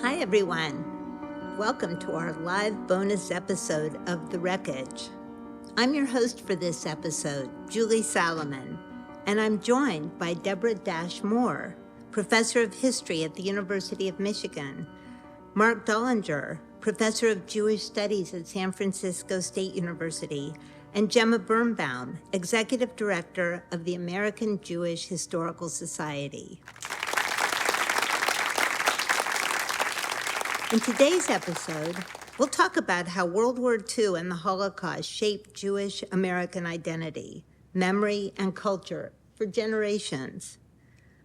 Hi, everyone. Welcome to our live bonus episode of The Wreckage. I'm your host for this episode, Julie Salamon, and I'm joined by Deborah Dash Moore, professor of history at the University of Michigan, Marc Dollinger, professor of Jewish studies at San Francisco State University, and Gemma Birnbaum, executive director of the American Jewish Historical Society. In today's episode, we'll talk about how World War II and the Holocaust shaped Jewish American identity, memory, and culture for generations.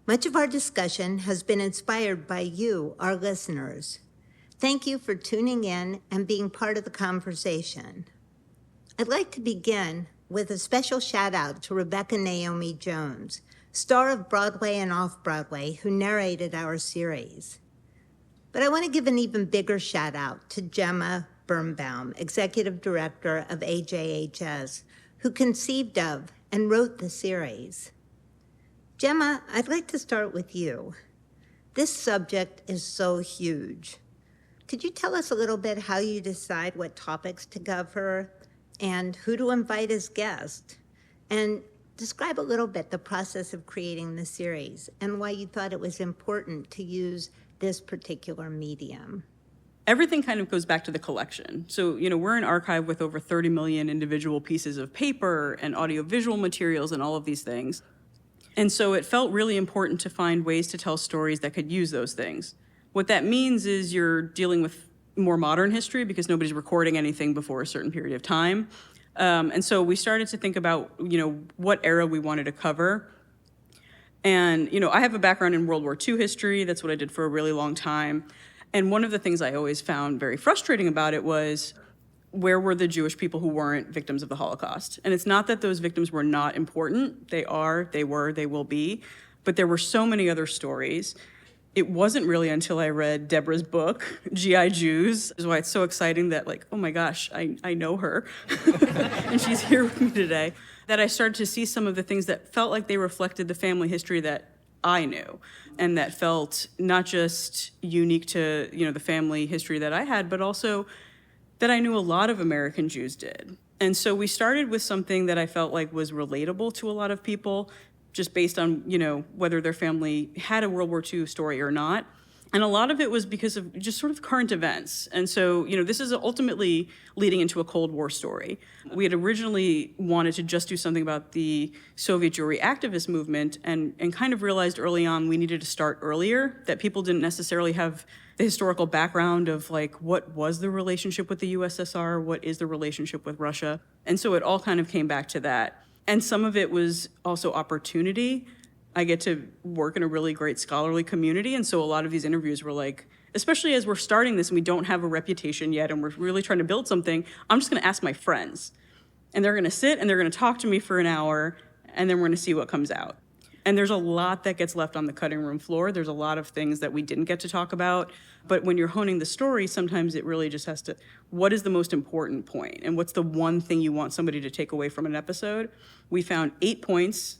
Much of our discussion has been inspired by you, our listeners. Thank you for tuning in and being part of the conversation. I'd like to begin with a special shout out to Rebecca Naomi Jones, star of Broadway and Off-Broadway, who narrated our series. But I want to give an even bigger shout out to Gemma Birnbaum, executive director of AJHS, who conceived of and wrote the series. Gemma, I'd like to start with you. This subject is so huge. Could you tell us a little bit how you decide what topics to cover and who to invite as guests? And describe a little bit the process of creating the series and why you thought it was important to use this particular medium. Everything kind of goes back to the collection. So, we're an archive with over 30 million individual pieces of paper and audiovisual materials and all of these things. And so it felt really important to find ways to tell stories that could use those things. What that means is you're dealing with more modern history because nobody's recording anything before a certain period of time. And so we started to think about, what era we wanted to cover. And, I have a background in World War II history. That's what I did for a really long time. And one of the things I always found very frustrating about it was, where were the Jewish people who weren't victims of the Holocaust? And it's not that those victims were not important. They are, they were, they will be. But there were so many other stories. It wasn't really until I read Deborah's book, G.I. Jews, is why it's so exciting that, oh my gosh, I know her. And she's here with me today. That I started to see some of the things that felt like they reflected the family history that I knew, and that felt not just unique to, the family history that I had, but also that I knew a lot of American Jews did. And so we started with something that I felt like was relatable to a lot of people, just based on, whether their family had a World War II story or not. And a lot of it was because of just sort of current events. And so, this is ultimately leading into a Cold War story. We had originally wanted to just do something about the Soviet Jewry activist movement and kind of realized early on we needed to start earlier, that people didn't necessarily have the historical background of what was the relationship with the USSR, what is the relationship with Russia. And so it all kind of came back to that. And some of it was also opportunity. I get to work in a really great scholarly community, and so a lot of these interviews were especially as we're starting this and we don't have a reputation yet and we're really trying to build something, I'm just gonna ask my friends. And they're gonna sit and they're gonna talk to me for an hour, and then we're gonna see what comes out. And there's a lot that gets left on the cutting room floor. There's a lot of things that we didn't get to talk about, but when you're honing the story, sometimes it really just has to, what is the most important point? And what's the one thing you want somebody to take away from an episode? We found 8 points,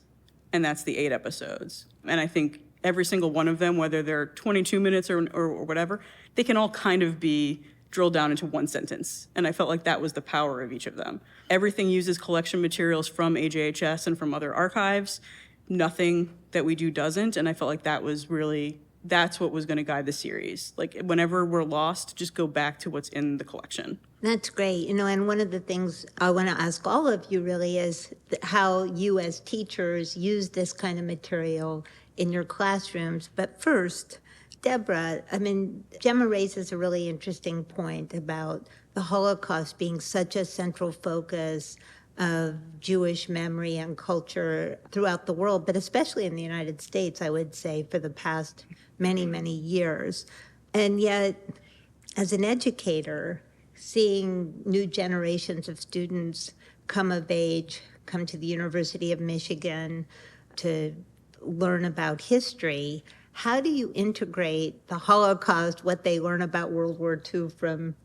and that's the 8 episodes. And I think every single one of them, whether they're 22 minutes or whatever, they can all kind of be drilled down into one sentence. And I felt like that was the power of each of them. Everything uses collection materials from AJHS and from other archives. Nothing that we do doesn't. And I felt like that's what was going to guide the series. Whenever we're lost, just go back to what's in the collection. That's great. And one of the things I want to ask all of you really is how you as teachers use this kind of material in your classrooms. But first, Deborah, Gemma raises a really interesting point about the Holocaust being such a central focus of Jewish memory and culture throughout the world, but especially in the United States, I would say, for the past many, many years. And yet, as an educator, seeing new generations of students come of age, come to the University of Michigan to learn about history, how do you integrate the Holocaust, what they learn about World War II from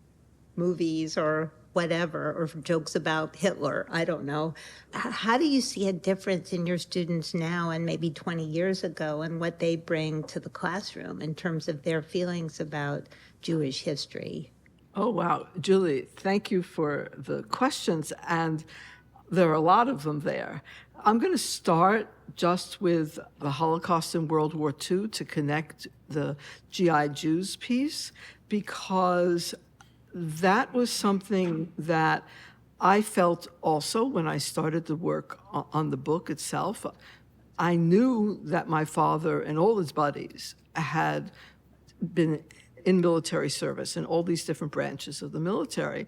movies or whatever, or jokes about Hitler, I don't know. How do you see a difference in your students now and maybe 20 years ago and what they bring to the classroom in terms of their feelings about Jewish history? Oh, wow. Julie, thank you for the questions, and there are a lot of them there. I'm going to start just with the Holocaust and World War II to connect the GI Jews piece, because that was something that I felt also when I started the work on the book itself. I knew that my father and all his buddies had been in military service in all these different branches of the military.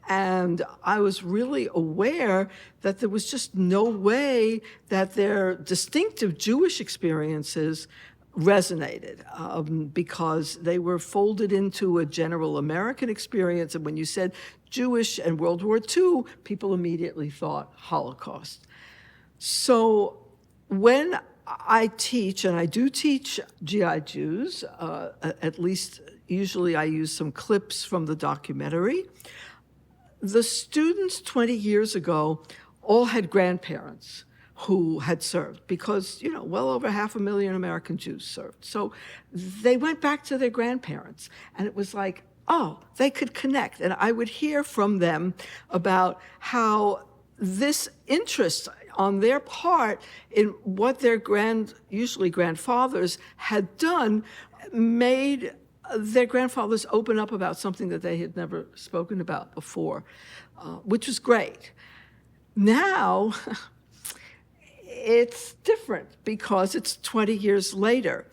And I was really aware that there was just no way that their distinctive Jewish experiences resonated, because they were folded into a general American experience. And when you said Jewish and World War II, people immediately thought Holocaust. So when I teach, and I do teach GI Jews, at least usually I use some clips from the documentary. The students 20 years ago all had grandparents who had served, because, well over 500,000 American Jews served. So they went back to their grandparents, and it was like, oh, they could connect. And I would hear from them about how this interest on their part in what their usually grandfathers had done made their grandfathers open up about something that they had never spoken about before, which was great. Now, it's different because it's 20 years later.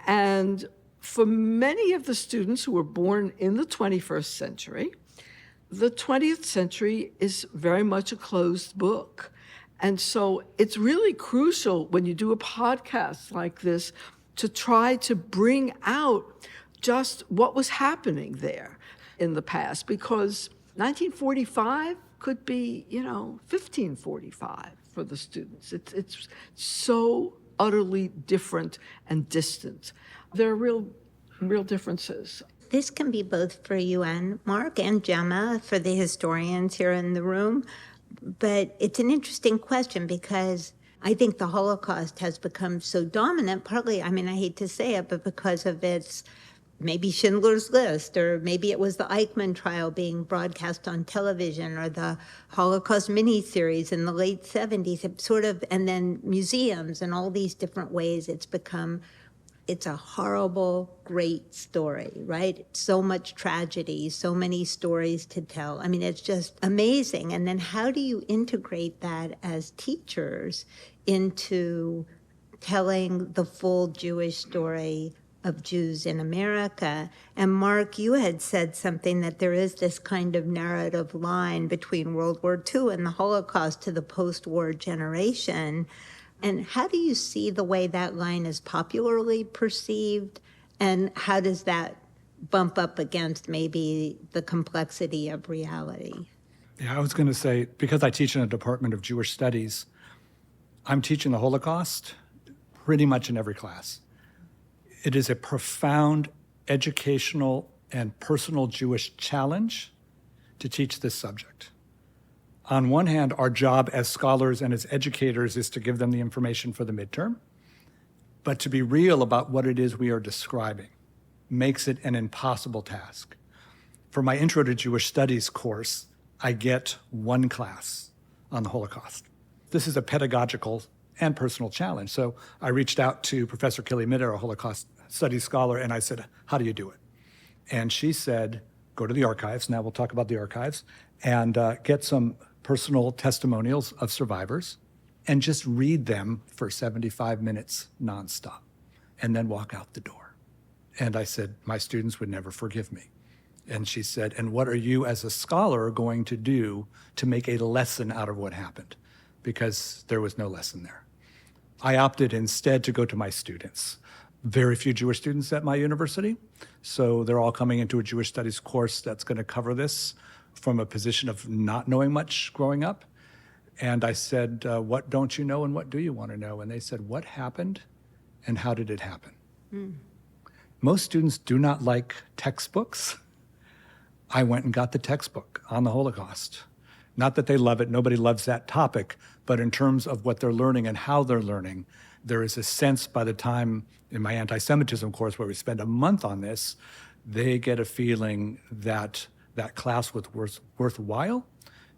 And for many of the students who were born in the 21st century, the 20th century is very much a closed book. And so it's really crucial when you do a podcast like this to try to bring out just what was happening there in the past, because 1945 could be, 1545 for the students. It's so utterly different and distant. There are real differences. This can be both for you and Marc and Gemma, for the historians here in the room. But it's an interesting question because I think the Holocaust has become so dominant, partly, I hate to say it, but because of its maybe Schindler's List, or maybe it was the Eichmann trial being broadcast on television, or the Holocaust miniseries in the late 70s, and then museums and all these different ways it's a horrible, great story, right? So much tragedy, so many stories to tell. It's just amazing. And then how do you integrate that as teachers into telling the full Jewish story of Jews in America? And Marc, you had said something that there is this kind of narrative line between World War II and the Holocaust to the post-war generation. And how do you see the way that line is popularly perceived? And how does that bump up against maybe the complexity of reality? Yeah, I was going to say, because I teach in a department of Jewish studies, I'm teaching the Holocaust pretty much in every class. It is a profound educational and personal Jewish challenge to teach this subject. On one hand, our job as scholars and as educators is to give them the information for the midterm, but to be real about what it is we are describing makes it an impossible task. For my Intro to Jewish Studies course, I get one class on the Holocaust. This is a pedagogical and personal challenge. So I reached out to Professor Kelly Mitter, a Holocaust studies scholar, and I said, how do you do it? And she said, go to the archives, now we'll talk about the archives, and get some personal testimonials of survivors and just read them for 75 minutes nonstop and then walk out the door. And I said, my students would never forgive me. And she said, and what are you as a scholar going to do to make a lesson out of what happened? Because there was no lesson there. I opted instead to go to my students. Very few Jewish students at my university, so they're all coming into a Jewish studies course that's going to cover this from a position of not knowing much growing up. And I said, what don't you know and what do you want to know? And they said, what happened and how did it happen? Most students do not like textbooks. I went and got the textbook on the Holocaust. Not that they love it, nobody loves that topic, but in terms of what they're learning and how they're learning, there is a sense by the time in my anti-Semitism course where we spend a month on this, they get a feeling that that class was worthwhile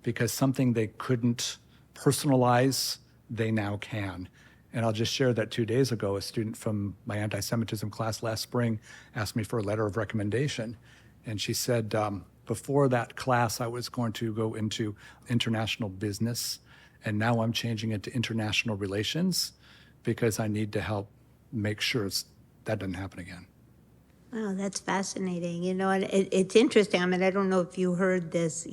because something they couldn't personalize, they now can. And I'll just share that 2 days ago, a student from my anti-Semitism class last spring asked me for a letter of recommendation. And she said, before that class, I was going to go into international business, and now I'm changing it to international relations because I need to help make sure that doesn't happen again. Wow, that's fascinating. And it's interesting. I mean, I don't know if you heard this,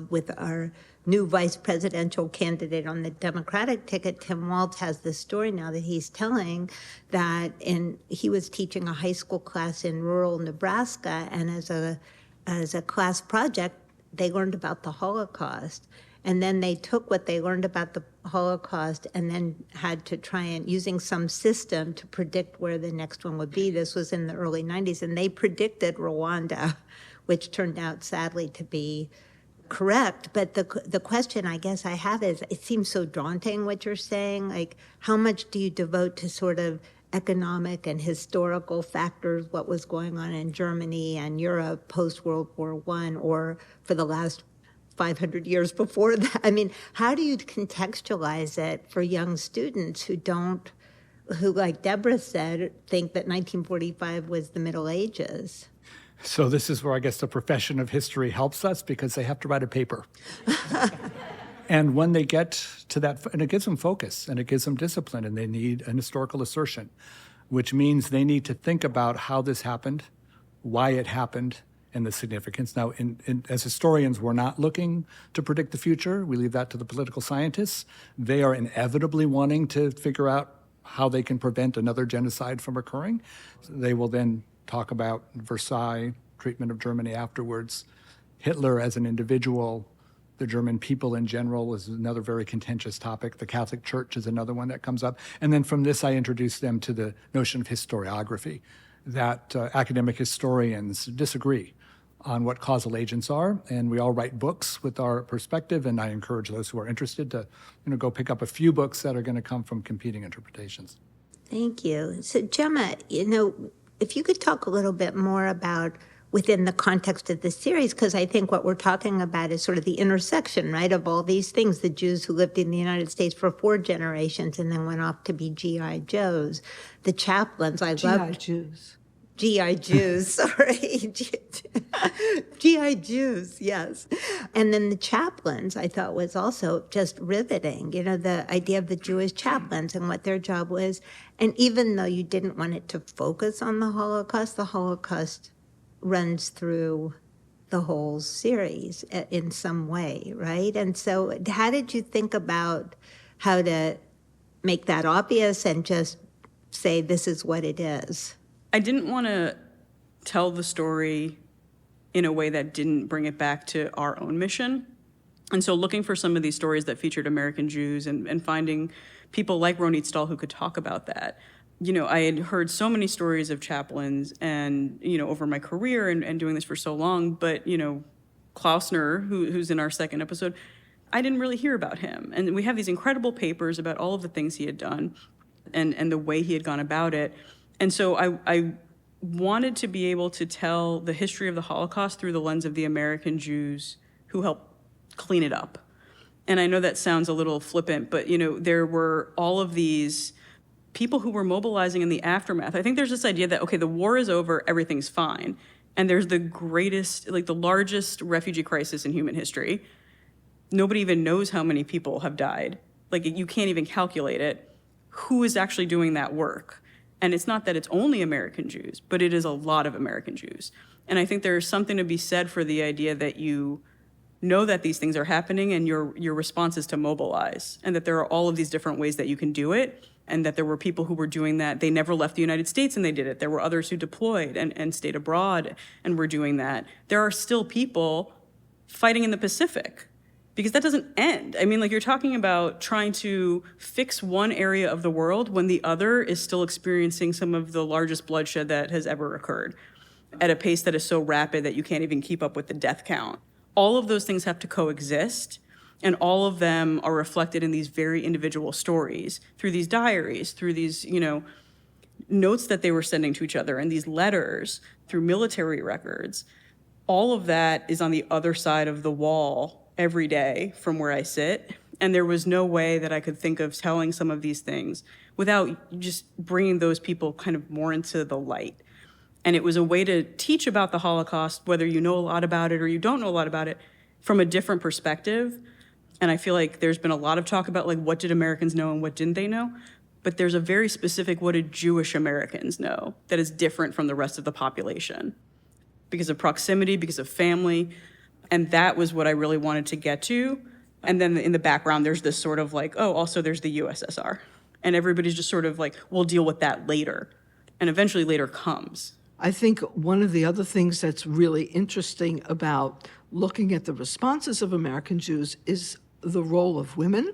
with our new vice presidential candidate on the Democratic ticket, Tim Walz has this story now that he's telling that he was teaching a high school class in rural Nebraska, and as a class project, they learned about the Holocaust. And then they took what they learned about the Holocaust and then had to try and, using some system to predict where the next one would be. This was in the early 90s, and they predicted Rwanda, which turned out sadly to be correct. But the question I guess I have is, it seems so daunting what you're saying. Like, how much do you devote to sort of economic and historical factors, what was going on in Germany and Europe post-World War I, or for the last 500 years before that? I mean, how do you contextualize it for young students who, like Deborah said, think that 1945 was the Middle Ages? So this is where I guess the profession of history helps us because they have to write a paper. And when they get to that, and it gives them focus and it gives them discipline, and they need an historical assertion, which means they need to think about how this happened, why it happened, and the significance. Now, as historians, we're not looking to predict the future. We leave that to the political scientists. They are inevitably wanting to figure out how they can prevent another genocide from occurring. So they will then talk about Versailles, treatment of Germany afterwards, Hitler as an individual, the German people in general is another very contentious topic. The Catholic Church is another one that comes up. And then from this, I introduce them to the notion of historiography, that academic historians disagree on what causal agents are, and we all write books with our perspective, and I encourage those who are interested to go pick up a few books that are going to come from competing interpretations. Thank you. So Gemma, if you could talk a little bit more about within the context of the series, because I think what we're talking about is sort of the intersection, right, of all these things, the Jews who lived in the United States for 4 generations and then went off to be G.I. Joes, the chaplains, I loved. G.I. Jews, sorry. G.I. Jews, yes. And then the chaplains, I thought, was also just riveting, the idea of the Jewish chaplains and what their job was. And even though you didn't want it to focus on the Holocaust runs through the whole series in some way, right? And so how did you think about how to make that obvious and just say this is what it is? I didn't want to tell the story in a way that didn't bring it back to our own mission. And so looking for some of these stories that featured American Jews and finding people like Ronit Stahl who could talk about that. I had heard so many stories of chaplains and, over my career and doing this for so long, but, Klausner, who's in our second episode, I didn't really hear about him. And we have these incredible papers about all of the things he had done and the way he had gone about it. And so I wanted to be able to tell the history of the Holocaust through the lens of the American Jews who helped clean it up. And I know that sounds a little flippant, but, there were all of these people who were mobilizing in the aftermath. I think there's this idea that, okay, the war is over, everything's fine. And there's the largest refugee crisis in human history. Nobody even knows how many people have died. You can't even calculate it. Who is actually doing that work? And it's not that it's only American Jews, but it is a lot of American Jews. And I think there's something to be said for the idea that you know that these things are happening and your response is to mobilize, and that there are all of these different ways that you can do it, and that there were people who were doing that. They never left the United States and they did it. There were others who deployed and stayed abroad and were doing that. There are still people fighting in the Pacific, because that doesn't end. I mean, you're talking about trying to fix one area of the world when the other is still experiencing some of the largest bloodshed that has ever occurred. at a pace that is so rapid that you can't even keep up with the death count. All of those things have to coexist, and all of them are reflected in these very individual stories, through these diaries, through these, notes that they were sending to each other, and these letters, through military records. All of that is on the other side of the wall every day from where I sit, and there was no way that I could think of telling some of these things without just bringing those people kind of more into the light. And it was a way to teach about the Holocaust, whether you know a lot about it or you don't know a lot about it, from a different perspective. And I feel like there's been a lot of talk about, like, what did Americans know and what didn't they know? But there's a very specific, what did Jewish Americans know, that is different from the rest of the population because of proximity, because of family. And that was what I really wanted to get to. And then in the background, there's this sort of like, oh, also there's the USSR. And everybody's just sort of like, we'll deal with that later. And eventually later comes. I think one of the other things that's really interesting about looking at the responses of American Jews is the role of women,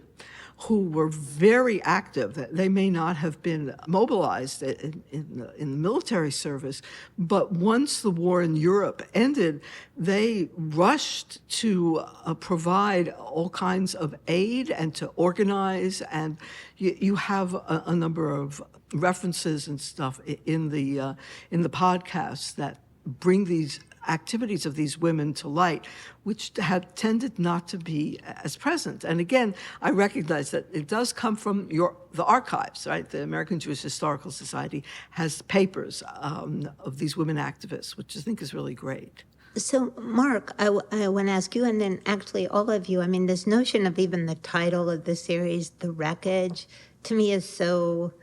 who were very active. They may not have been mobilized in the military service, but once the war in Europe ended, they rushed to provide all kinds of aid and to organize. And you have a number of references and stuff in the podcast that bring these activities of these women to light, which had tended not to be as present. And again, I recognize that it does come from the archives, right? The American Jewish Historical Society has papers of these women activists, which I think is really great. So, Marc, I want to ask you, and then actually all of you, I mean, this notion of even the title of the series, The Wreckage, to me is so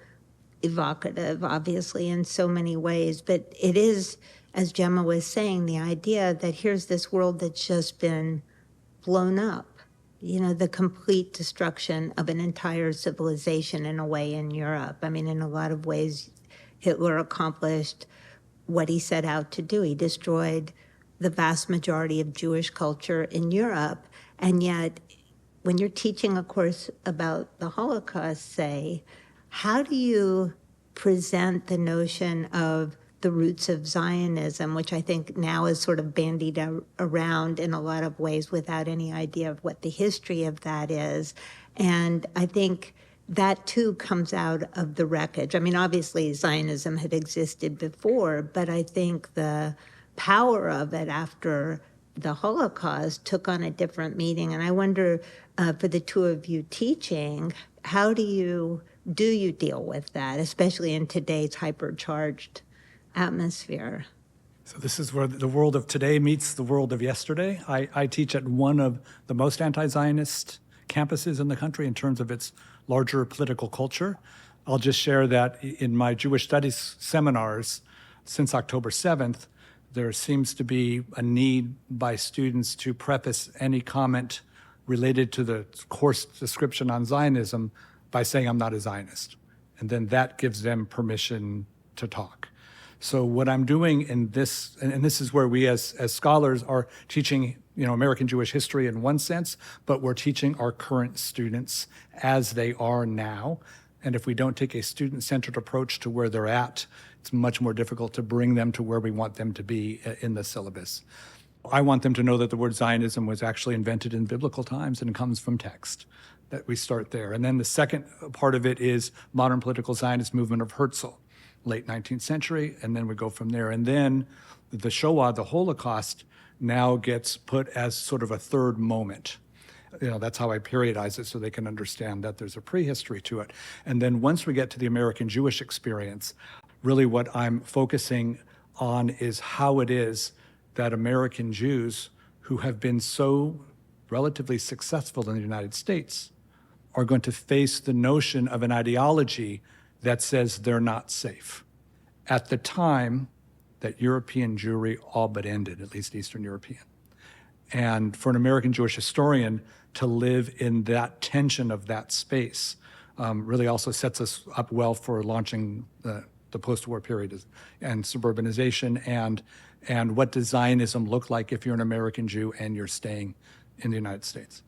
evocative, obviously, in so many ways, but it is, as Gemma was saying, the idea that here's this world that's just been blown up, the complete destruction of an entire civilization in a way in Europe. I mean, in a lot of ways, Hitler accomplished what he set out to do. He destroyed the vast majority of Jewish culture in Europe. And yet, when you're teaching a course about the Holocaust, say, how do you present the notion of the roots of Zionism, which I think now is sort of bandied around in a lot of ways without any idea of what the history of that is. And I think that too comes out of the wreckage. I mean, obviously Zionism had existed before, but I think the power of it after the Holocaust took on a different meaning. And I wonder, for the two of you teaching, how do you deal with that, especially in today's hypercharged atmosphere? So this is where the world of today meets the world of yesterday. I teach at one of the most anti-Zionist campuses in the country in terms of its larger political culture. I'll just share that in my Jewish studies seminars since October 7th, there seems to be a need by students to preface any comment related to the course description on Zionism by saying, I'm not a Zionist. And then that gives them permission to talk. So what I'm doing in this, and this is where we as scholars are teaching, American Jewish history in one sense, but we're teaching our current students as they are now. And if we don't take a student-centered approach to where they're at, it's much more difficult to bring them to where we want them to be in the syllabus. I want them to know that the word Zionism was actually invented in biblical times and comes from text, that we start there. And then the second part of it is modern political Zionist movement of Herzl, late 19th century, and then we go from there. And then the Shoah, the Holocaust, now gets put as sort of a third moment. That's how I periodize it so they can understand that there's a prehistory to it. And then once we get to the American Jewish experience, really what I'm focusing on is how it is that American Jews who have been so relatively successful in the United States are going to face the notion of an ideology that says they're not safe. At the time that European Jewry all but ended, at least Eastern European. And for an American Jewish historian to live in that tension of that space really also sets us up well for launching the post-war period and suburbanization and what does Zionism look like if you're an American Jew and you're staying in the United States.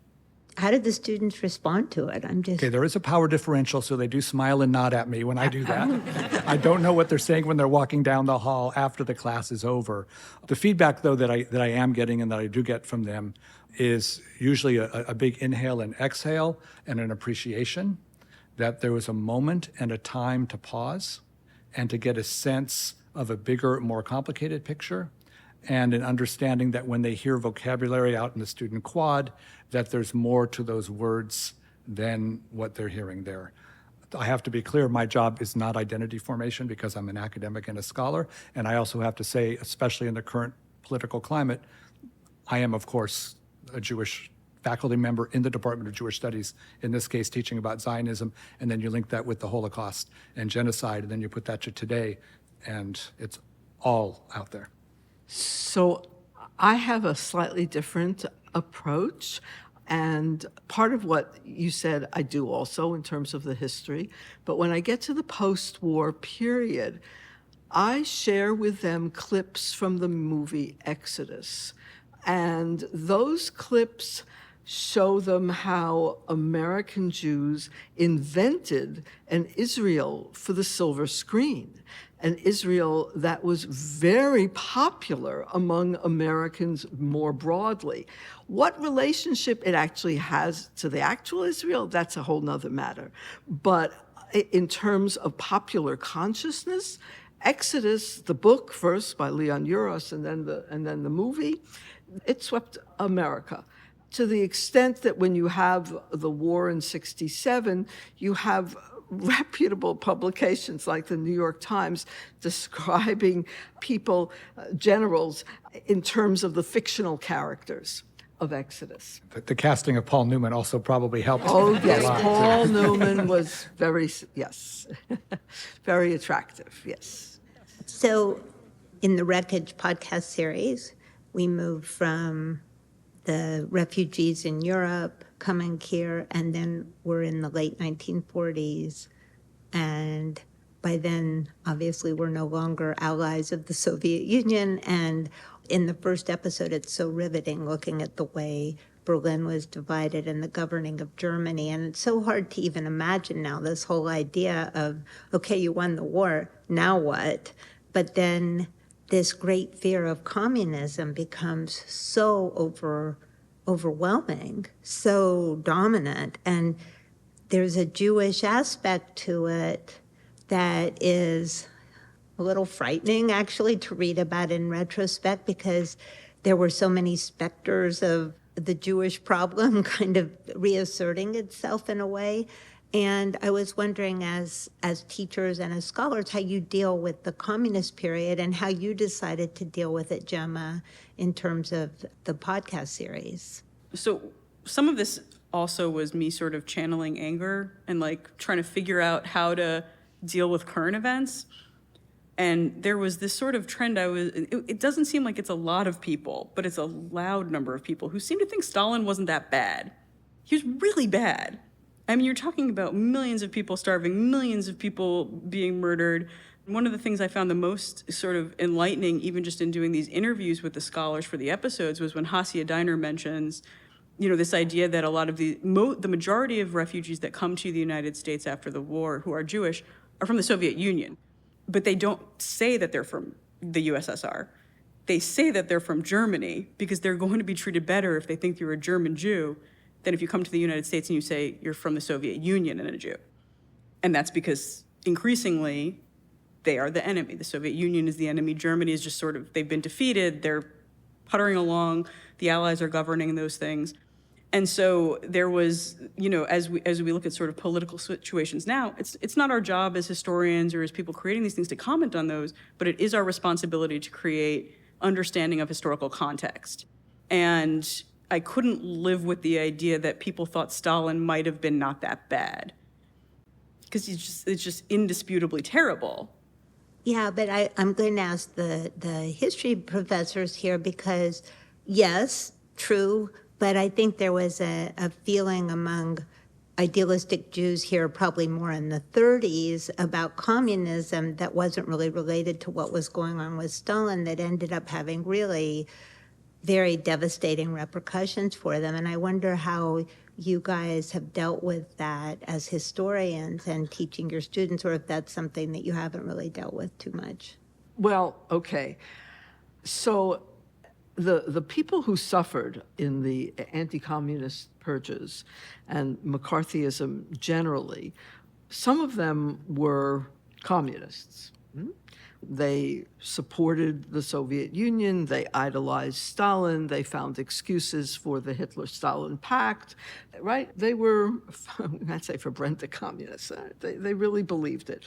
How did the students respond to it? I'm just... Okay, there is a power differential, so they do smile and nod at me when I do that. I don't know what they're saying when they're walking down the hall after the class is over. The feedback, though, that I am getting and that I do get from them is usually a big inhale and exhale and an appreciation that there was a moment and a time to pause and to get a sense of a bigger, more complicated picture, and an understanding that when they hear vocabulary out in the student quad, that there's more to those words than what they're hearing there. I have to be clear, my job is not identity formation because I'm an academic and a scholar, and I also have to say, especially in the current political climate, I am, of course, a Jewish faculty member in the Department of Jewish Studies, in this case teaching about Zionism, and then you link that with the Holocaust and genocide, and then you put that to today, and it's all out there. So I have a slightly different approach. And part of what you said, I do also in terms of the history. But when I get to the post-war period, I share with them clips from the movie Exodus. And those clips show them how American Jews invented an Israel for the silver screen, an Israel that was very popular among Americans more broadly. What relationship it actually has to the actual Israel, that's a whole nother matter. But in terms of popular consciousness, Exodus, the book first by Leon Uros and then the movie, it swept America. To the extent that when you have the war in '67, you have reputable publications like the New York Times describing people, generals, in terms of the fictional characters of Exodus. The casting of Paul Newman also probably helped. Oh, a yes, lot. Paul Newman was very attractive, yes. So in the Wreckage podcast series, we moved from the refugees in Europe coming here, and then we're in the late 1940s. And by then, obviously, we're no longer allies of the Soviet Union. And in the first episode, it's so riveting looking at the way Berlin was divided and the governing of Germany. And it's so hard to even imagine now this whole idea of, okay, you won the war, now what? But then this great fear of communism becomes so overwhelming, so dominant. And there's a Jewish aspect to it that is a little frightening, actually, to read about in retrospect, because there were so many specters of the Jewish problem kind of reasserting itself in a way. And I was wondering, as teachers and as scholars, how you deal with the communist period and how you decided to deal with it, Gemma, in terms of the podcast series. So some of this also was me sort of channeling anger and like trying to figure out how to deal with current events. And there was this sort of trend it doesn't seem like it's a lot of people, but it's a loud number of people who seem to think Stalin wasn't that bad. He was really bad. I mean, you're talking about millions of people starving, millions of people being murdered. One of the things I found the most sort of enlightening, even just in doing these interviews with the scholars for the episodes, was when Hasia Diner mentions, this idea that a lot of the majority of refugees that come to the United States after the war who are Jewish are from the Soviet Union. But they don't say that they're from the USSR. They say that they're from Germany because they're going to be treated better if they think you're a German Jew than if you come to the United States and you say you're from the Soviet Union and a Jew. And that's because increasingly they are the enemy. The Soviet Union is the enemy. Germany is just sort of, they've been defeated. They're puttering along. The Allies are governing those things. And so there was, as we look at sort of political situations now, it's not our job as historians or as people creating these things to comment on those, but it is our responsibility to create understanding of historical context. And I couldn't live with the idea that people thought Stalin might have been not that bad, because it's just indisputably terrible. Yeah, but I'm going to ask the history professors here because, yes, true, but I think there was a feeling among idealistic Jews here, probably more in the 30s, about communism that wasn't really related to what was going on with Stalin, that ended up having really very devastating repercussions for them. And I wonder how you guys have dealt with that as historians and teaching your students, or if that's something that you haven't really dealt with too much. Well, okay. So the people who suffered in the anti-communist purges and McCarthyism generally, some of them were communists. They supported the Soviet Union, they idolized Stalin, they found excuses for the Hitler-Stalin pact, right? They were, I'd say for Brent, the communists. They really believed it.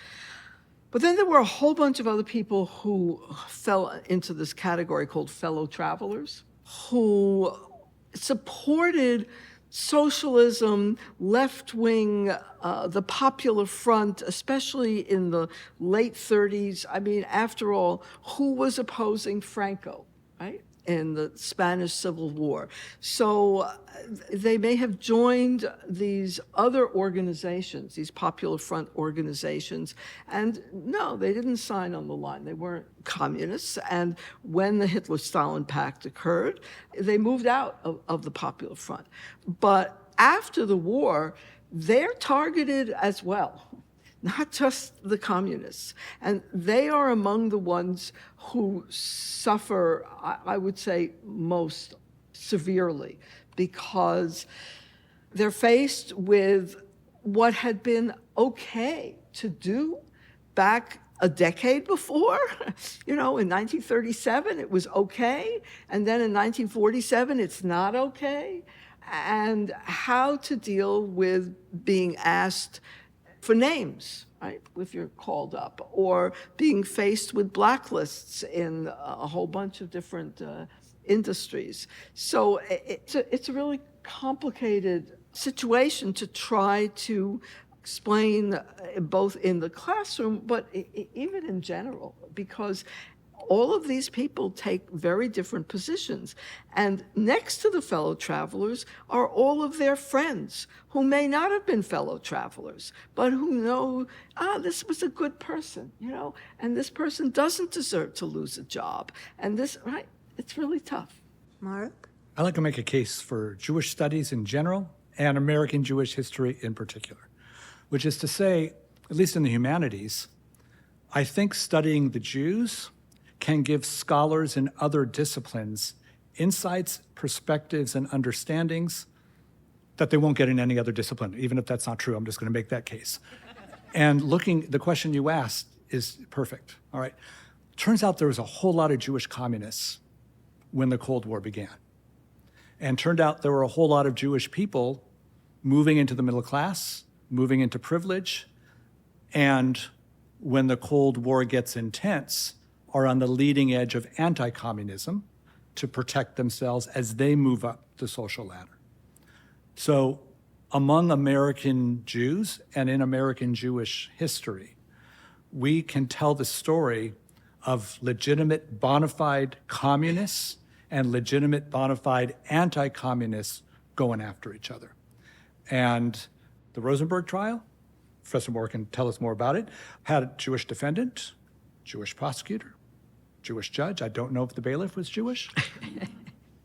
But then there were a whole bunch of other people who fell into this category called fellow travelers, who supported socialism, left-wing, the Popular Front, especially in the late 30s. I mean, after all, who was opposing Franco, right, in the Spanish Civil War? So they may have joined these other organizations, these Popular Front organizations, and no, they didn't sign on the line. They weren't communists. And when the Hitler-Stalin pact occurred, they moved out of the Popular Front. But after the war, they're targeted as well, not just the communists. And they are among the ones who suffer, I would say, most severely, because they're faced with what had been okay to do back a decade before. You know, in 1937, it was okay. And then in 1947, it's not okay. And how to deal with being asked for names, right, if you're called up, or being faced with blacklists in a whole bunch of different industries. So it's a really complicated situation to try to explain both in the classroom, but even in general, because all of these people take very different positions. And next to the fellow travelers are all of their friends who may not have been fellow travelers, but who know, this was a good person, you know, and this person doesn't deserve to lose a job. And this, right, it's really tough. Marc? I like to make a case for Jewish studies in general and American Jewish history in particular, which is to say, at least in the humanities, I think studying the Jews can give scholars in other disciplines insights, perspectives, and understandings that they won't get in any other discipline. Even if that's not true, I'm just going to make that case. And the question you asked is perfect, all right? Turns out there was a whole lot of Jewish communists when the Cold War began. And turned out there were a whole lot of Jewish people moving into the middle class, moving into privilege, and when the Cold War gets intense, are on the leading edge of anti-communism to protect themselves as they move up the social ladder. So among American Jews and in American Jewish history, we can tell the story of legitimate bona fide communists and legitimate bona fide anti-communists going after each other. And the Rosenberg trial, Professor Moore can tell us more about it, had a Jewish defendant, Jewish prosecutor, Jewish judge. I don't know if the bailiff was Jewish.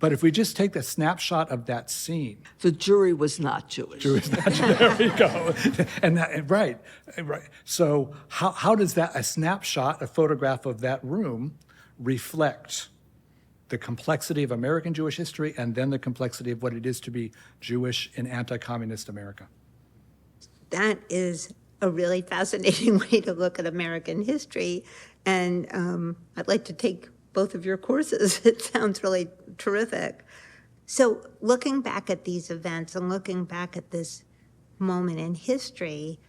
But if we just take the snapshot of that scene. The jury was not Jewish. There we go. And that, right. So how does that, a snapshot, a photograph of that room, reflect the complexity of American Jewish history and then the complexity of what it is to be Jewish in anti-communist America? That is a really fascinating way to look at American history. And I'd like to take both of your courses. It sounds really terrific. So looking back at these events and looking back at this moment in history,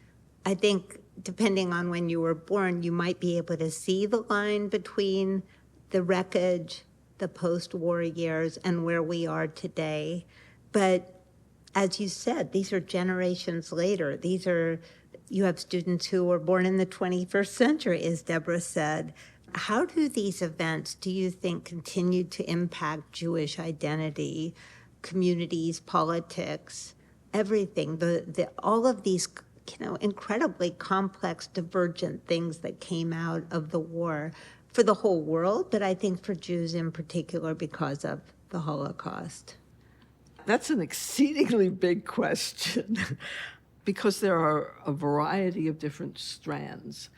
I think depending on when you were born, you might be able to see the line between the wreckage, the post-war years, and where we are today. But as you said, these are generations later. You have students who were born in the 21st century, as Deborah said. How do these events, do you think, continue to impact Jewish identity, communities, politics, everything? All of these, incredibly complex, divergent things that came out of the war for the whole world, but I think for Jews in particular because of the Holocaust? That's an exceedingly big question because there are a variety of different strands.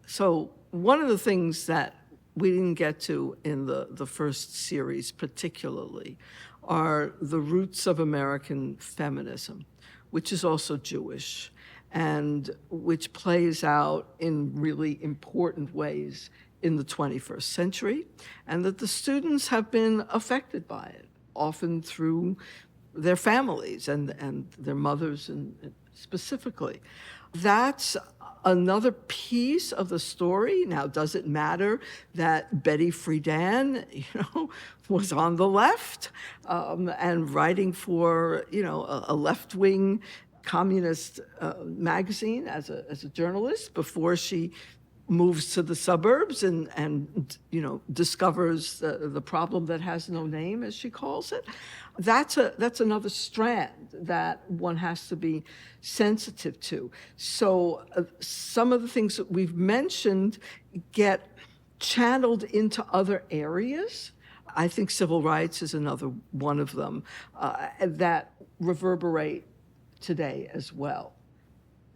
So one of the things that we didn't get to in the first series particularly are the roots of American feminism, which is also Jewish and which plays out in really important ways in the 21st century, and that the students have been affected by it, often through their families and their mothers and specifically. That's another piece of the story. Now, does it matter that Betty Friedan, was on the left and writing for, a left-wing communist magazine as a journalist before she moves to the suburbs and discovers the problem that has no name, as she calls it? That's another strand that one has to be sensitive to. So some of the things that we've mentioned get channeled into other areas. I think civil rights is another one of them that reverberate today as well.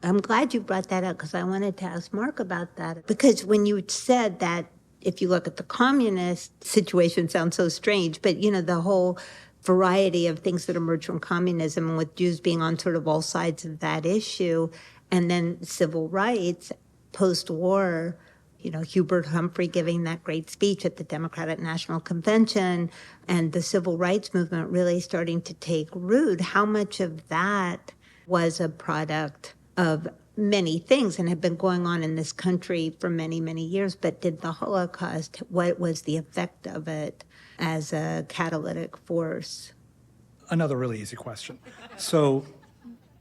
I'm glad you brought that up because I wanted to ask Marc about that. Because when you said that, if you look at the communist situation, sounds so strange, but the whole variety of things that emerged from communism, and with Jews being on sort of all sides of that issue, and then civil rights, post-war, Hubert Humphrey giving that great speech at the Democratic National Convention, and the civil rights movement really starting to take root. How much of that was a product of many things and have been going on in this country for many, many years, but did the Holocaust, what was the effect of it as a catalytic force? Another really easy question. So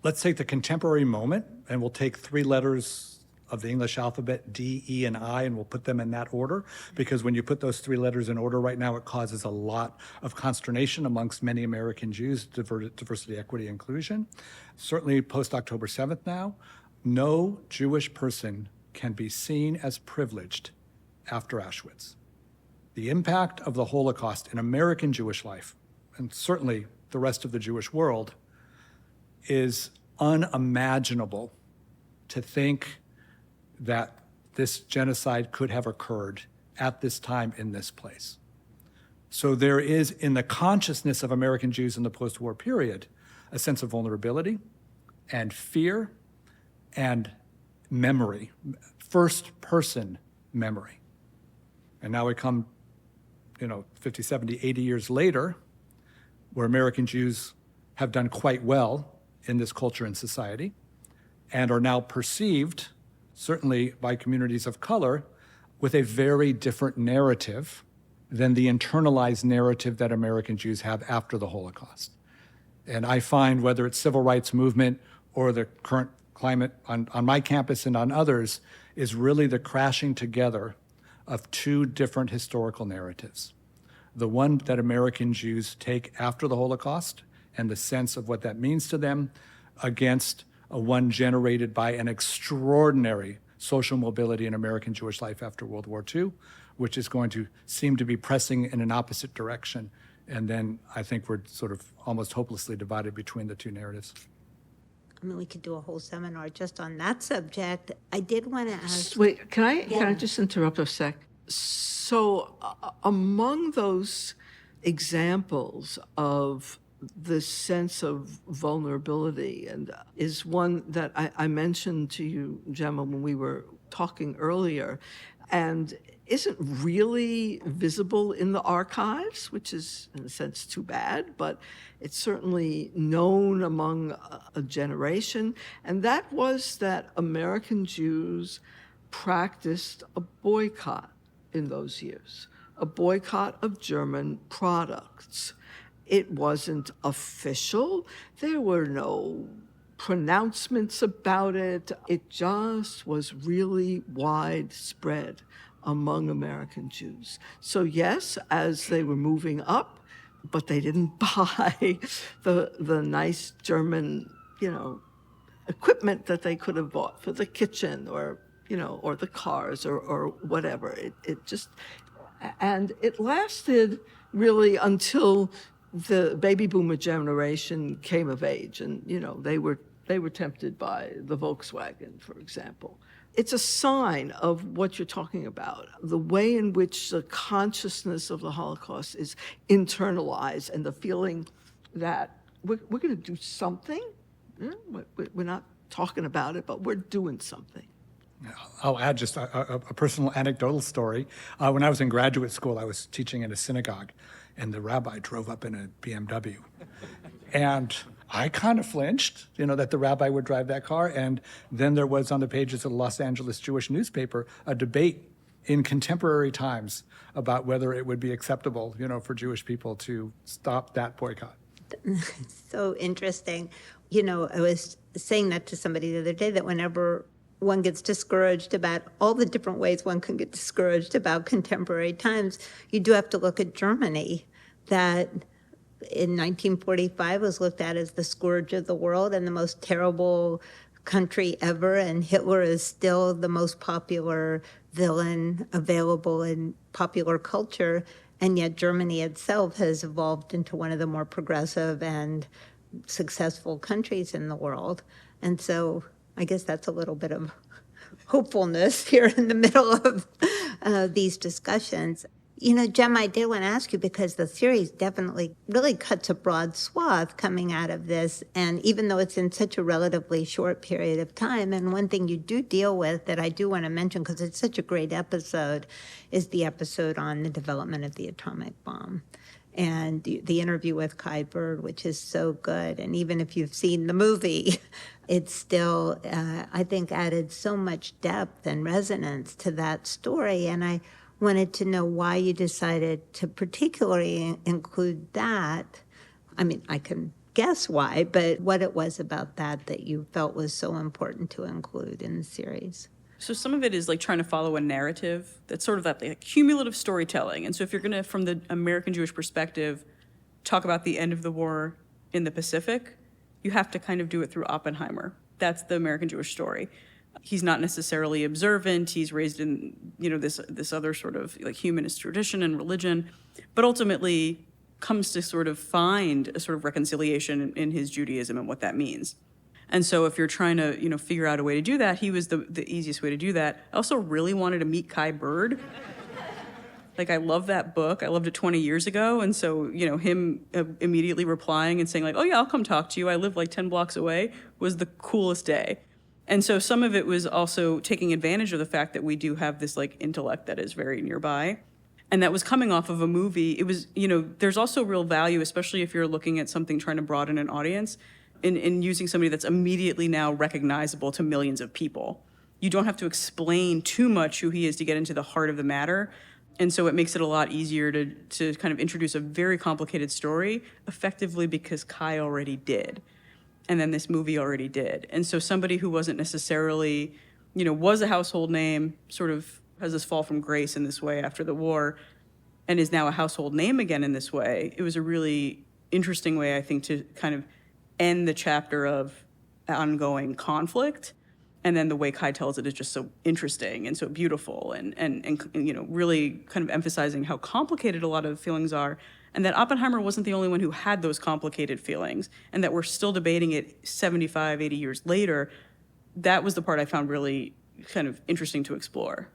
let's take the contemporary moment, and we'll take 3 letters of the English alphabet, D, E, and I, and we'll put them in that order, because when you put those 3 letters in order right now, it causes a lot of consternation amongst many American Jews, diversity, equity, inclusion. Certainly post-October 7th now, no Jewish person can be seen as privileged after Auschwitz. The impact of the Holocaust in American Jewish life, and certainly the rest of the Jewish world, is unimaginable to think that this genocide could have occurred at this time in this place. So there is, in the consciousness of American Jews in the post-war period, a sense of vulnerability and fear and memory, first-person memory. And now we come, 50, 70, 80 years later, where American Jews have done quite well in this culture and society and are now perceived, certainly by communities of color, with a very different narrative than the internalized narrative that American Jews have after the Holocaust. And I find, whether it's civil rights movement or the current climate on my campus and on others, is really the crashing together of 2 different historical narratives. The one that American Jews take after the Holocaust and the sense of what that means to them, against a one generated by an extraordinary social mobility in American Jewish life after World War II, which is going to seem to be pressing in an opposite direction. And then I think we're sort of almost hopelessly divided between the 2 narratives. I mean, we could do a whole seminar just on that subject. I did want to ask... Wait, can I just interrupt a sec? So among those examples of the sense of vulnerability, and is one that I mentioned to you, Gemma, when we were talking earlier, and isn't really visible in the archives, which is in a sense too bad, but it's certainly known among a generation. And that was that American Jews practiced a boycott in those years, a boycott of German products. It wasn't official. There were no pronouncements about it. It just was really widespread among American Jews. So yes, as they were moving up, but they didn't buy the nice German, equipment that they could have bought for the kitchen or the cars or whatever. It just, and it lasted, really until the baby boomer generation came of age, and they were tempted by the Volkswagen, for example. It's a sign of what you're talking about, the way in which the consciousness of the Holocaust is internalized, and the feeling that we're going to do something. We're not talking about it, but we're doing something. I'll add just a personal anecdotal story. When I was in graduate school, I was teaching in a synagogue, and the rabbi drove up in a BMW. And I kind of flinched, that the rabbi would drive that car. And then there was on the pages of the Los Angeles Jewish newspaper a debate in contemporary times about whether it would be acceptable, for Jewish people to stop that boycott. So interesting. I was saying that to somebody the other day, that whenever one gets discouraged about all the different ways one can get discouraged about contemporary times, you do have to look at Germany, that in 1945 was looked at as the scourge of the world and the most terrible country ever, and Hitler is still the most popular villain available in popular culture, and yet Germany itself has evolved into one of the more progressive and successful countries in the world. And so I guess that's a little bit of hopefulness here in the middle of these discussions. Gemma, I did want to ask you, because the series definitely really cuts a broad swath coming out of this, and even though it's in such a relatively short period of time, and one thing you do deal with that I do want to mention, because it's such a great episode, is the episode on the development of the atomic bomb. And the interview with Kai Bird, which is so good. And even if you've seen the movie, it's still, I think, added so much depth and resonance to that story. And I wanted to know why you decided to particularly include that. I mean, I can guess why, but what it was about that you felt was so important to include in the series. So some of it is like trying to follow a narrative that's sort of that like cumulative storytelling. And so if you're going to, from the American Jewish perspective, talk about the end of the war in the Pacific, you have to kind of do it through Oppenheimer. That's the American Jewish story. He's not necessarily observant. He's raised in, this other sort of like humanist tradition and religion, but ultimately comes to sort of find a sort of reconciliation in his Judaism and what that means. And so if you're trying to, figure out a way to do that, he was the easiest way to do that. I also really wanted to meet Kai Bird. Like, I love that book. I loved it 20 years ago. And so, him immediately replying and saying like, oh yeah, I'll come talk to you. I live like 10 blocks away was the coolest day. And so some of it was also taking advantage of the fact that we do have this like intellect that is very nearby. And that was coming off of a movie. It was, there's also real value, especially if you're looking at something trying to broaden an audience, in using somebody that's immediately now recognizable to millions of people. You don't have to explain too much who he is to get into the heart of the matter. And so it makes it a lot easier to kind of introduce a very complicated story effectively because Kai already did. And then this movie already did. And so somebody who wasn't necessarily, was a household name, sort of has this fall from grace in this way after the war, and is now a household name again in this way. It was a really interesting way, I think, to kind of end the chapter of ongoing conflict. And then the way Kai tells it is just so interesting and so beautiful and really kind of emphasizing how complicated a lot of feelings are. And that Oppenheimer wasn't the only one who had those complicated feelings, and that we're still debating it 75, 80 years later. That was the part I found really kind of interesting to explore.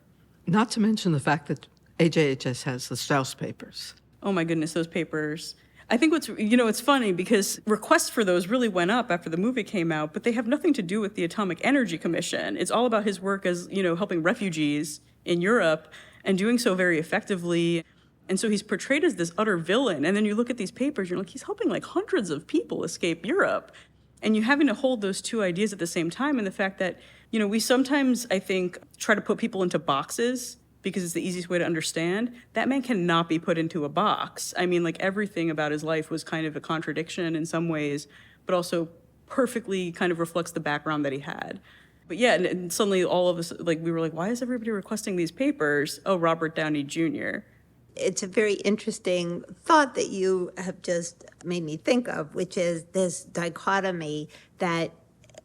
Not to mention the fact that AJHS has the Strauss papers. Oh my goodness, those papers. I think it's funny because requests for those really went up after the movie came out, but they have nothing to do with the Atomic Energy Commission. It's all about his work as, helping refugees in Europe and doing so very effectively. And so he's portrayed as this utter villain. And then you look at these papers, you're like, he's helping like hundreds of people escape Europe. And you having to hold those two ideas at the same time. And the fact that, we sometimes, I think, try to put people into boxes because it's the easiest way to understand. That man cannot be put into a box. I mean, like everything about his life was kind of a contradiction in some ways, but also perfectly kind of reflects the background that he had. But yeah, and suddenly all of us, like, we were like, why is everybody requesting these papers? Oh, Robert Downey Jr. It's a very interesting thought that you have just made me think of, which is this dichotomy that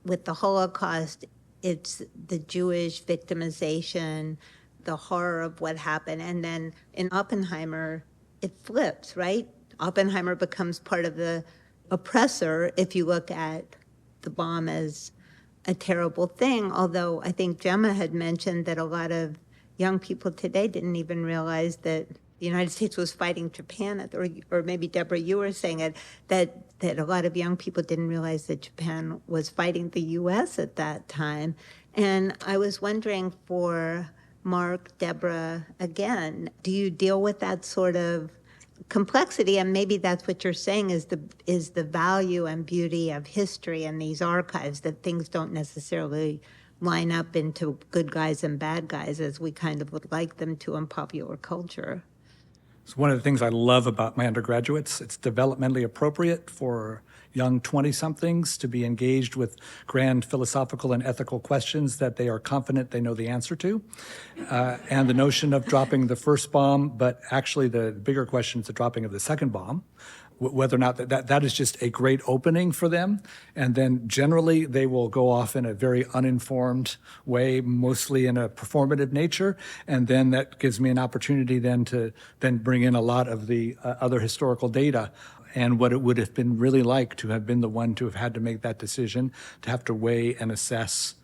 with the Holocaust, it's the Jewish victimization, the horror of what happened. And then in Oppenheimer, it flips, right? Oppenheimer becomes part of the oppressor if you look at the bomb as a terrible thing, although I think Gemma had mentioned that a lot of young people today didn't even realize that the United States was fighting Japan, or maybe Deborah, you were saying it, that a lot of young people didn't realize that Japan was fighting the US at that time. And I was wondering for Marc, Deborah, again, do you deal with that sort of complexity? And maybe that's what you're saying is the value and beauty of history and these archives, that things don't necessarily line up into good guys and bad guys as we kind of would like them to in popular culture. It's one of the things I love about my undergraduates. It's developmentally appropriate for young 20-somethings to be engaged with grand philosophical and ethical questions that they are confident they know the answer to. And the notion of dropping the first bomb, but actually the bigger question is the dropping of the second bomb, whether or not that is just a great opening for them. And then generally they will go off in a very uninformed way, mostly in a performative nature. And then that gives me an opportunity then to bring in a lot of the other historical data and what it would have been really like to have been the one to have had to make that decision, to have to weigh and assess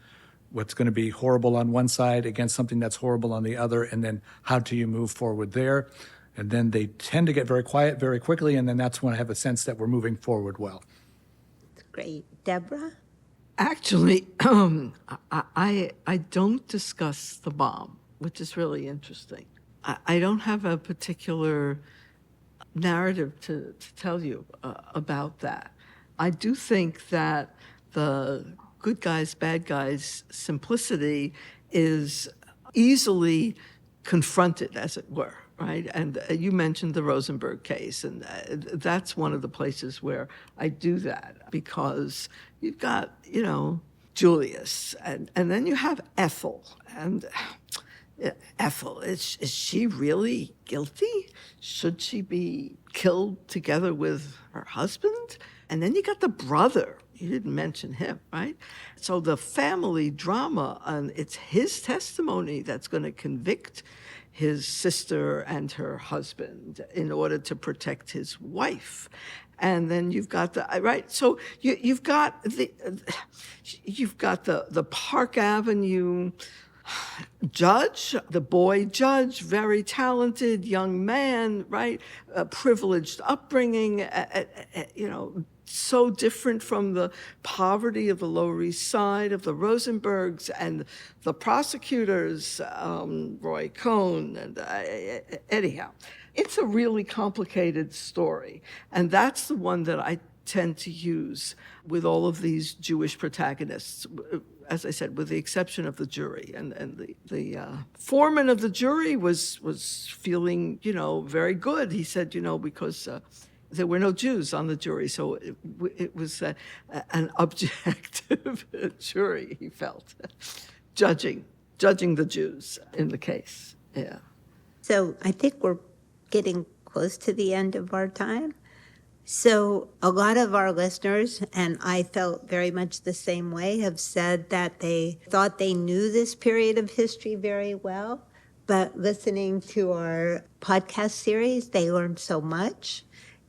what's going to be horrible on one side against something that's horrible on the other, and then how do you move forward there? And then they tend to get very quiet very quickly, and then that's when I have a sense that we're moving forward well. Great. Deborah? Actually, I don't discuss the bomb, which is really interesting. I don't have a particular narrative to tell you about that. I do think that the good guys, bad guys simplicity is easily confronted, as it were, right? And you mentioned the Rosenberg case, and that's one of the places where I do that, because you've got, Julius, and then you have Ethel, and Ethel, is she really guilty? Should she be killed together with her husband? And then you got the brother. You didn't mention him, right? So the family drama, and it's his testimony that's going to convict his sister and her husband in order to protect his wife. And then you've got so you've got the Park Avenue judge, the boy judge, very talented young man, right? A privileged upbringing, so different from the poverty of the Lower East Side, of the Rosenbergs, and the prosecutors, Roy Cohn, and anyhow. It's a really complicated story, and that's the one that I tend to use with all of these Jewish protagonists, as I said, with the exception of the jury. And the foreman of the jury was feeling, very good. He said, because there were no Jews on the jury, so it was an objective jury, he felt, judging the Jews in the case. Yeah. So I think we're getting close to the end of our time. So a lot of our listeners, and I felt very much the same way, have said that they thought they knew this period of history very well, but listening to our podcast series, they learned so much.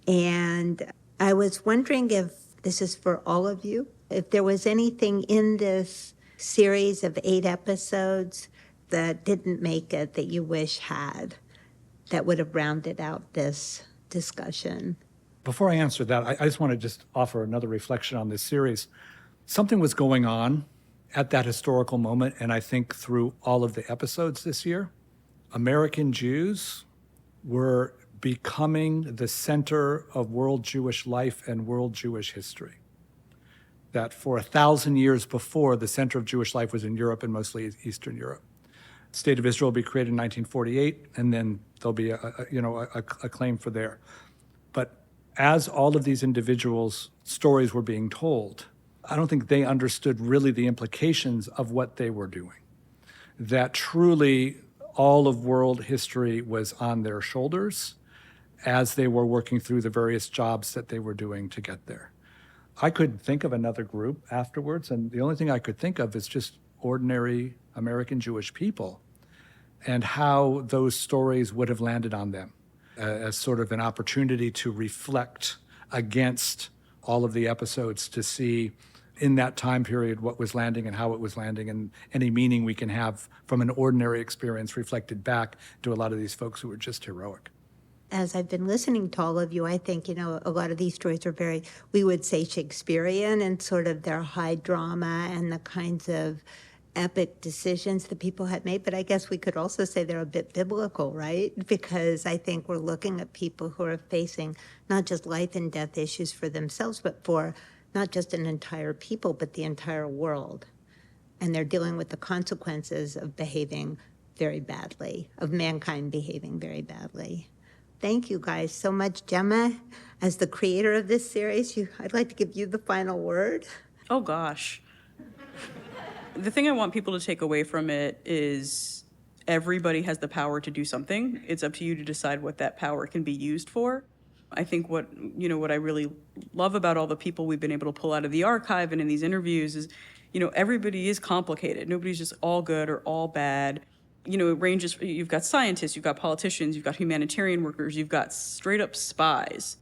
And I was wondering if this is for all of you, if there was anything in this series of 8 episodes that didn't make it that you wish had, that would have rounded out this discussion. Before I answer that, I just want to just offer another reflection on this series. Something was going on at that historical moment, and I think through all of the episodes this year, American Jews were becoming the center of world Jewish life and world Jewish history. That for 1,000 years before, the center of Jewish life was in Europe, and mostly Eastern Europe. The State of Israel will be created in 1948, and then there'll be a claim for there. But as all of these individuals' stories were being told, I don't think they understood really the implications of what they were doing. That truly all of world history was on their shoulders as they were working through the various jobs that they were doing to get there. I couldn't think of another group afterwards, and the only thing I could think of is just ordinary American Jewish people and how those stories would have landed on them. as sort of an opportunity to reflect against all of the episodes to see in that time period what was landing and how it was landing and any meaning we can have from an ordinary experience reflected back to a lot of these folks who were just heroic. As I've been listening to all of you, I think, a lot of these stories are very, we would say, Shakespearean and sort of their high drama and the kinds of epic decisions that people had made. But I guess we could also say they're a bit biblical, right? Because I think we're looking at people who are facing not just life and death issues for themselves, but for not just an entire people, but the entire world. And they're dealing with the consequences of behaving very badly, of mankind behaving very badly. Thank you guys so much. Gemma, as the creator of this series, I'd like to give you the final word. Oh, gosh. The thing I want people to take away from it is everybody has the power to do something. It's up to you to decide what that power can be used for. I think what I really love about all the people we've been able to pull out of the archive and in these interviews is, everybody is complicated. Nobody's just all good or all bad. It ranges, you've got scientists, you've got politicians, you've got humanitarian workers, you've got straight up spies.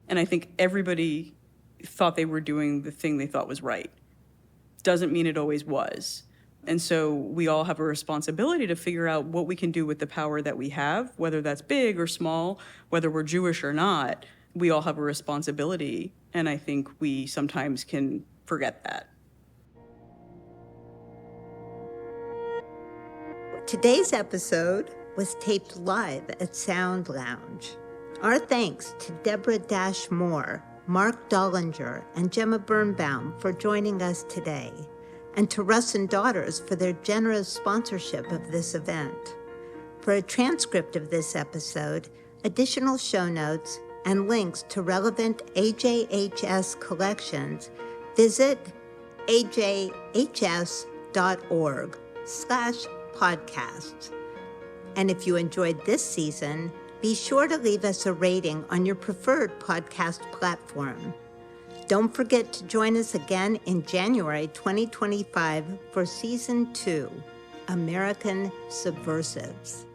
And I think everybody thought they were doing the thing they thought was right. Doesn't mean it always was. And so we all have a responsibility to figure out what we can do with the power that we have, whether that's big or small, whether we're Jewish or not. We all have a responsibility. And I think we sometimes can forget that. Today's episode was taped live at Sound Lounge. Our thanks to Deborah Dash Moore, Marc Dollinger, and Gemma Birnbaum for joining us today, and to Russ and Daughters for their generous sponsorship of this event. For a transcript of this episode, additional show notes, and links to relevant AJHS collections, visit ajhs.org/podcasts. And if you enjoyed this season, be sure to leave us a rating on your preferred podcast platform. Don't forget to join us again in January 2025 for Season 2, American Subversives.